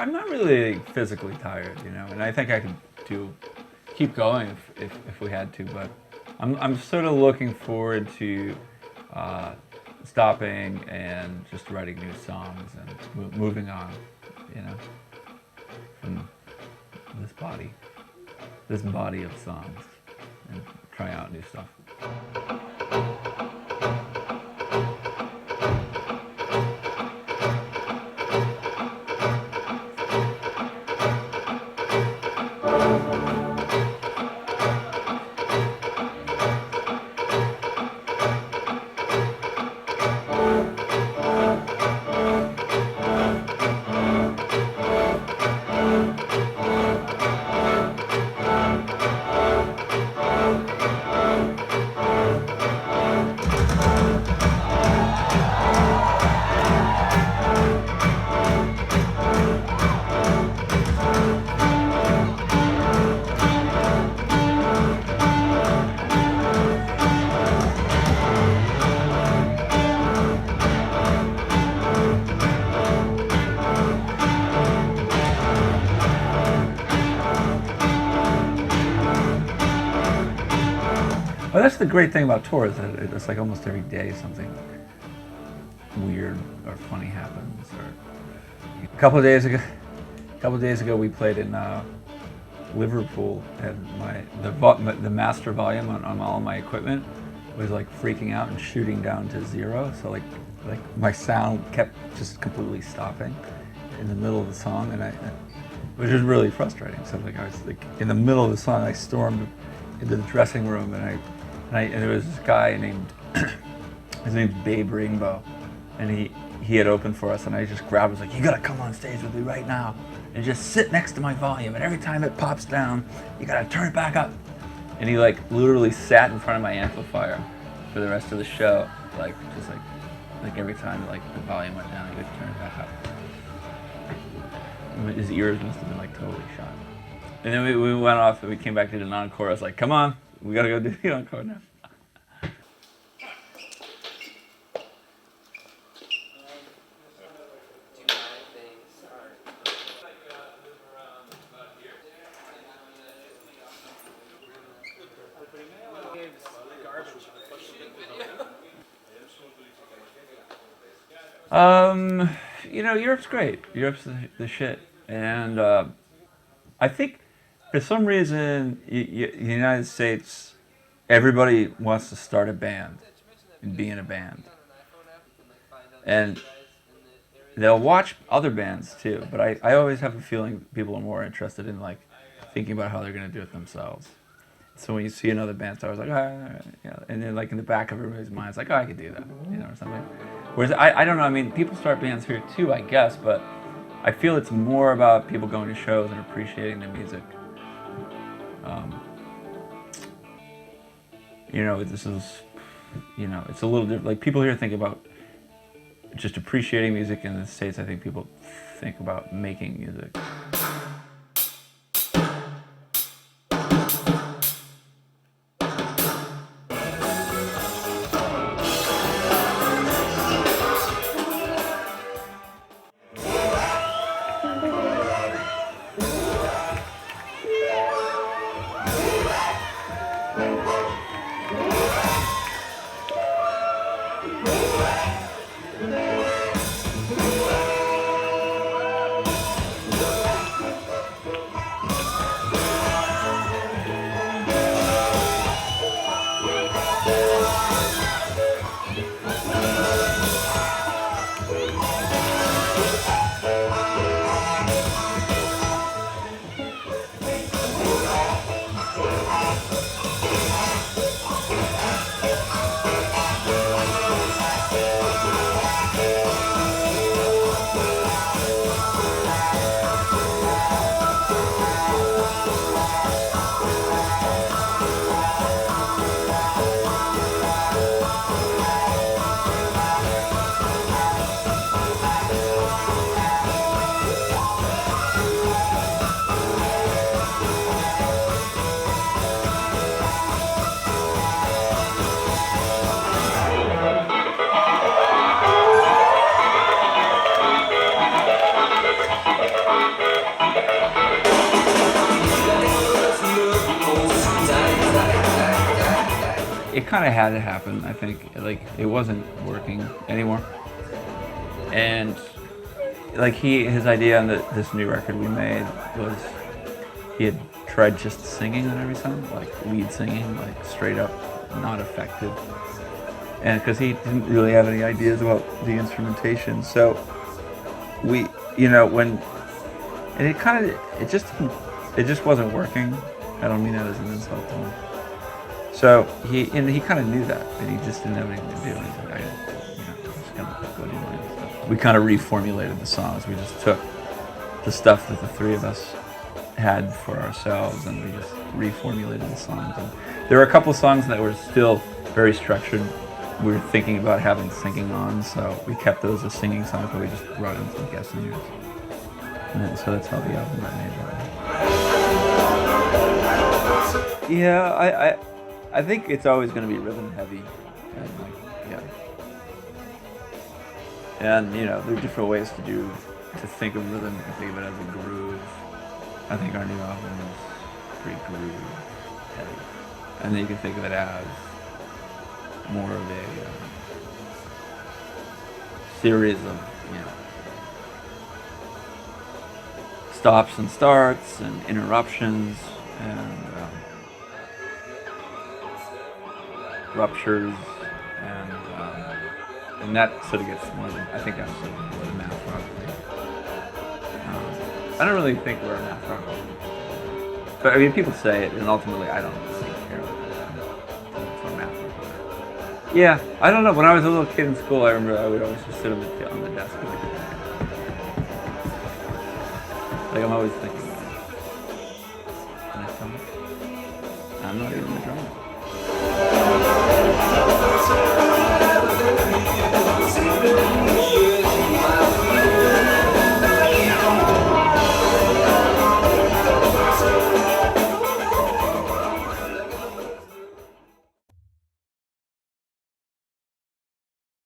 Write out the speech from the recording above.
I'm not really physically tired, you know, and I think I could keep going if we had to, but I'm sort of looking forward to stopping and just writing new songs and moving on, you know, from this body of songs, and try out new stuff. Well, that's the great thing about tours. It's like almost every day something weird or funny happens. Or a couple of days ago, we played in Liverpool, and the master volume on all my equipment was like freaking out and shooting down to 0. So like my sound kept just completely stopping in the middle of the song, and which was really frustrating. So like I was like in the middle of the song, I stormed into the dressing room, and there was this guy named his name's Babe Rainbow, and he had opened for us, and I just grabbed him, was like, you gotta come on stage with me right now and just sit next to my volume, and every time it pops down, you gotta turn it back up. And he like literally sat in front of my amplifier for the rest of the show, like just like every time like the volume went down, he would turn it back up. His ears must have been like totally shot. And then we went off and we came back to the encore. I was like, come on, we gotta go do the encore now. You know, Europe's great. Europe's the shit. And I think for some reason, the United States, everybody wants to start a band and be in a band. And they'll watch other bands too, but I always have a feeling people are more interested in like thinking about how they're going to do it themselves. So when you see another band star, it's like, yeah, and then like in the back of everybody's mind, it's like, oh, I could do that, you know, or something. Whereas I don't know, I mean, people start bands here too, I guess, but I feel it's more about people going to shows and appreciating the music. You know, this is, you know, it's a little different. Like people here think about just appreciating music. In the States, I think people think about making music. it kind of had to happen. I think like it wasn't working anymore, and like his idea on this new record we made was he had tried just singing on every song, like lead singing, like straight up, not effective, and because he didn't really have any ideas about the instrumentation, so we, and it just wasn't working. I don't mean that as an insult to him. So he kind of knew that, and he just didn't have anything to do. And he's like, I'm just gonna go do my own stuff. We kind of reformulated the songs. We just took the stuff that the three of us had for ourselves, and we just reformulated the songs. And there were a couple songs that were still very structured. We were thinking about having singing on, so we kept those as singing songs, but we just brought in some guest singers. And then, so that's how the album got made. Yeah, I think it's always going to be rhythm heavy, and and there are different ways to think of rhythm. You can think of it as a groove. I think our new album is pretty groove heavy, and then you can think of it as more of a series of stops and starts and interruptions and ruptures, and that sort of gets more than, I think that's sort of the math rock thing. I don't really think we're a math rock band, but I mean people say it, and ultimately I don't really care if we're math rock. Yeah, I don't know. When I was a little kid in school, I remember I would always just sit on the desk. Like I'm always thinking, can I come? I'm not even a drummer.